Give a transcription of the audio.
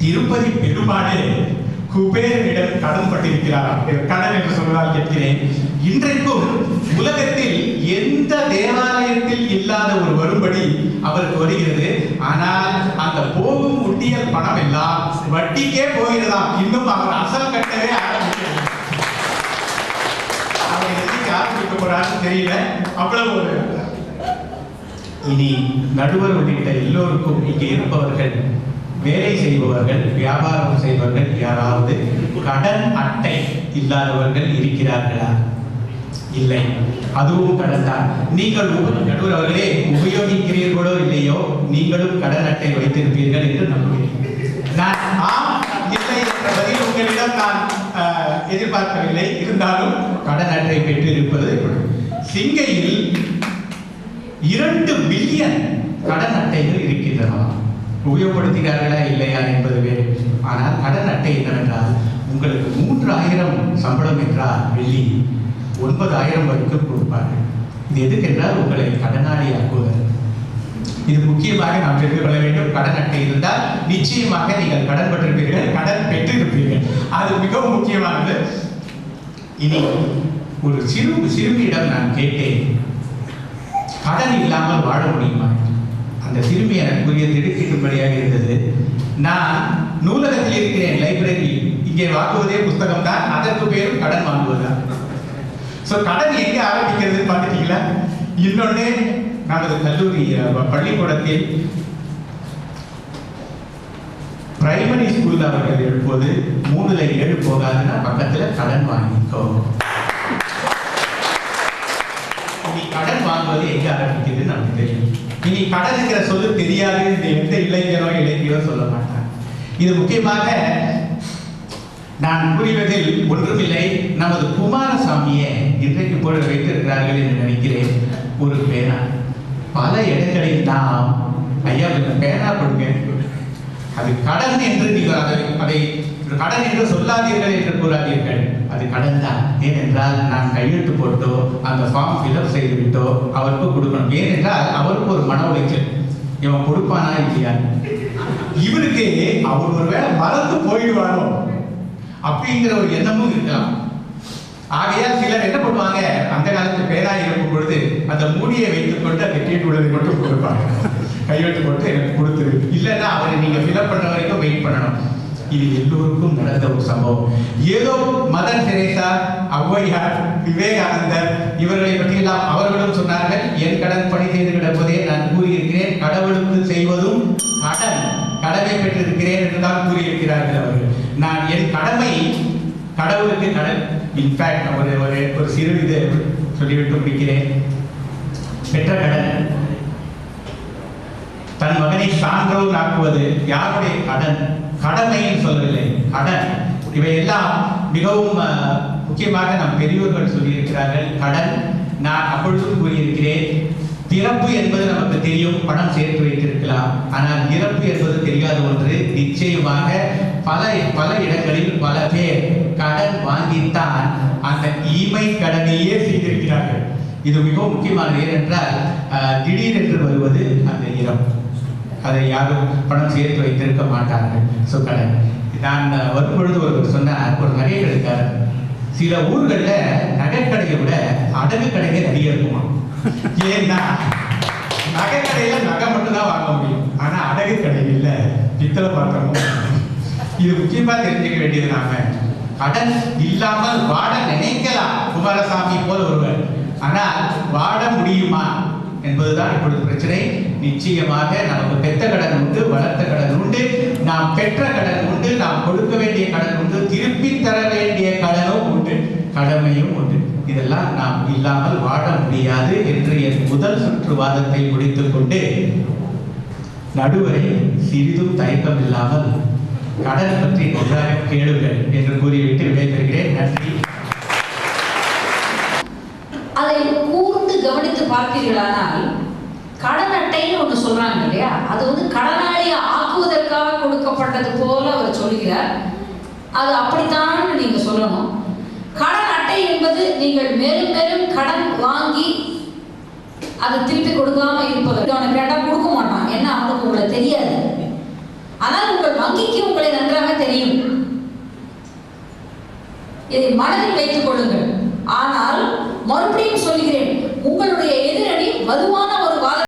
திருப்பதி பெருமாளே குபேரனிடம் கடன் பட்டிருக்கிறார். கடன் என்று சொன்னால் கேட்கிறேன், இன்றைக்கும் உலகத்தில் எந்த தேவாலயத்தில் இல்லாத ஒரு வரும்படி அவருக்கு வருகிறது. ஆனால் அந்த போகும் உண்டியல் பணம் எல்லாம் வட்டிக்கே போகிறதாம். இன்னும் அவர் அசல் கட்டவே ஆரம்பிக்கிறது. அவர் எதுக்கு ஆரம்பிக்க போறாருன்னு தெரியல. அவ்வளவு ஒரு இனி நடுவர் உள்ளிட்ட எல்லோருக்கும் இங்கே இருப்பவர்கள், வேலை செய்பவர்கள், வியாபாரம் செய்பவர்கள் யாராவது கடன் அட்டை இல்லாதவர்கள் இருக்கிறார்களா? இல்லை, அதுவும் கடன் தான். நீங்கள் நடுவர் அவர்களே உபயோகிக்கிறீர்களோ இல்லையோ, நீங்களும் கடன் அட்டை வைத்திருப்பீர்கள் என்று நம்புகிறேன். நான் ஆம் இல்லை என்ற பதில் உங்களிடம் நான் எதிர்பார்க்கவில்லை. இருந்தாலும் கடன் அட்டை பெற்றிருப்பது சிங்கையில் 2 பில்லியன் கடன் அட்டைகள் இருக்கின்றன. உபயோகப்படுத்துகிறார்களா இல்லையா என்பது வேறு. ஆனால் கடன் அட்டை என்னவென்றால், உங்களுக்கு 3000 சம்பளம் என்றால் வெள்ளி 9000 வரைக்கும் கொடுப்பார்கள். இது எதுக்கென்றால் உங்களை கடனாளி ஆக்குவது. இது முக்கியமாக நாம் தெரிந்து கொள்ள வேண்டும். கடன் அட்டை இருந்தால் நிச்சயமாக நீங்கள் கடன் பெற்றிருப்பீர்கள், கடன் பெற்றிருப்பீர்கள். அது மிகவும் முக்கியமானது. இனி ஒரு சிறுமியிடம் நான் கேட்டேன், கடன் இல்லாமல் வாழ முடியுமா? அந்த சிறுமி எனக்கு புரிய திடுக்கிட்டும்படியாக இருந்தது. நான் நூலகத்தில் இருக்கிறேன், லைப்ரரி. இங்கே வாங்குவதே புத்தகம் தான், அதற்கு பேரும் கடன் வாங்குவதுதான். ஸோ கடன் எங்கே ஆரம்பிக்கிறது பார்த்துட்டீங்களா? இன்னொன்று, நமது கல்லூரி பள்ளிக்கூடத்தில் பிரைமரி ஸ்கூல் அவர்கள் எழுப்போது 3ல் 7 போகாதுன்னா பக்கத்தில் கடன் வாங்கிக்கோ. இனி கடன் வாங்குவது எங்க ஆரம்பிக்குது நமக்கு தெரியும். இனி கடனுங்கிற சொல்லு தெரியாது எந்த இளைஞரோ சொல்ல மாட்டாங்க. இது முக்கியமாக நான் புரிவதில் ஒன்றுமில்லை. நமது குமாரசாமியை இன்றைக்கு போல வைத்திருக்கிறார்கள் என்று நினைக்கிறேன். ஒரு பேனா, பல இடங்களில் நாம் ஐயா பேனா கொடுங்க, அது கடன் என்று நீங்கள் அதை கடன் என்று சொல்லாதீர்கள் என்று கூறாதீர்கள். அது கடன் தான். ஏனென்றால் நான் கையெழுத்து போட்டோ அந்த ஃபார்ம் ஃபில்அப் செய்து விட்டோ அவருக்கு கொடுக்கணும். ஏனென்றால் அவருக்கு ஒரு மன உளைச்சல், இவன் கொடுப்பானா இல்லையா, இவருக்கு அவர் ஒருவேளை மறந்து போயிடுவாரோ அப்படிங்கிற ஒரு எண்ணமும் இருக்கலாம். ஆகையால் சிலர் என்ன பண்ணுவாங்க, அந்த காலத்து பேரா இருக்கும் பொழுது அந்த மூடியை வைத்துக் கொண்டு அந்த கீழ் உள்ளதை மட்டும் கொடுப்பாங்க. கையெழுத்து போட்டு எனக்கு கொடுத்துரு, இல்லைன்னா அவரை நீங்க ஃபில்அப் பண்ற வரைக்கும் வெயிட் பண்ணணும். இது எல்லோருக்கும் நடந்த ஒரு சம்பவம். ஏதோ மதர் தெரேசா, ஔவையார், விவேகானந்தர் இவர்களை பற்றியெல்லாம் அவர்களும் சொன்னார்கள். என் கடன் பணி செய்து கிடப்பதே நான் கூறியிருக்கிறேன், கடவுளுக்கு செய்வதும் கடமை பெற்றிருக்கிறேன் என்றுதான் கூறியிருக்கிறார்கள் அவர்கள். நான் என் கடமை கடவுளுக்கு கடன். இன்ஃபேக்ட் ஒரு சிறு இது சொல்லிவிட்டு முடிக்கிறேன். பெற்ற கடன், தன் மகனை சான்றோர் ஆக்குவது யாருடைய கடன்? கடமைன்னு சொல்லவில்லை, கடன். இவையெல்லாம் மிகவும் முக்கியமாக நம் பெரியோர்கள் சொல்லியிருக்கிறார்கள். கடன் நான் அப்பொழுதும் கூறியிருக்கிறேன். பிறப்பு என்பது நமக்கு தெரியும், பணம் சேர்த்து வைத்திருக்கலாம். ஆனால் இறப்பு என்பது தெரியாத ஒன்று. நிச்சயமாக பல இடங்களில் பல பேர் கடன் வாங்கித்தான் அந்த ஈமை கடனையே செய்திருக்கிறார்கள். இது மிகவும் முக்கியமானது. ஏனென்றால் திடீரென்று வருவது அந்த இறப்பு. அதை யாரும் பணம் சேர்த்து வைத்திருக்க மாட்டார்கள். ஸோ கடன். நான் வரும்பொழுது ஒருவர் சொன்னார், ஒரு நகை கடைக்காரர், சில ஊர்களில் நகைக்கடையை விட அடகு கடைகள் நிறைய இருக்குமா. ஏன்னா நகைக்கடையில நகை மட்டும்தான் வாங்க முடியும், ஆனா அடகு கடையில் பித்தளை பாத்திரமும். இது முக்கியமா தெரிஞ்சுக்க வேண்டியது. நாம கடன் இல்லாமல் வாழ நினைக்கலாம், குமாரசாமி போல் ஒருவர். ஆனால் வாழ முடியுமா என்பதுதான் இப்பொழுது பிரச்சனை. நிச்சயமாக நமக்கு பெற்ற கடன் உண்டு, வளர்த்த கடன் உண்டு, நாம் பெற்ற கடன் உண்டு, நாம் கொடுக்க வேண்டிய கடன் உண்டு, திருப்பி தர வேண்டிய கடனும் உண்டு, கடமையும் உண்டு. இதெல்லாம் நாம் இல்லாமல் வாழ முடியாது என்று என் முதல் சுற்று வாதத்தை முடித்துக் கொண்டு, நடுவரை சிறிதும் தயக்கம் இல்லாமல் கடன் பற்றி நன்றாக கேளுங்கள் என்று கூறிவிட்டு விடைபெறுகிறேன். நன்றி. அதை கூர்ந்து கவனித்து பார்த்தீர்களானால், கடன் அட்டைன்னு ஒன்று சொல்றாங்க இல்லையா, அது கடனாளியை ஆக்குவதற்காக கொடுக்கப்பட்டது போல அவர் சொல்கிறார். அது அப்படித்தான் நீங்க சொல்லணும். கடன் அட்டை என்பது நீங்கள் மேலும் மேலும் கடன் வாங்கி அதை திருப்பி கொடுக்காம இருப்பது. அவனை கேட்டால் கொடுக்க மாட்டான், ஏன்னா அவனுக்கு உங்களை தெரியாது. இதை மனதில் வைத்துக் கொள்ளுங்கள். ஆனால் மறுபடியும் சொல்கிறேன், உங்களுடைய எதிரணி வலுவான ஒரு வாத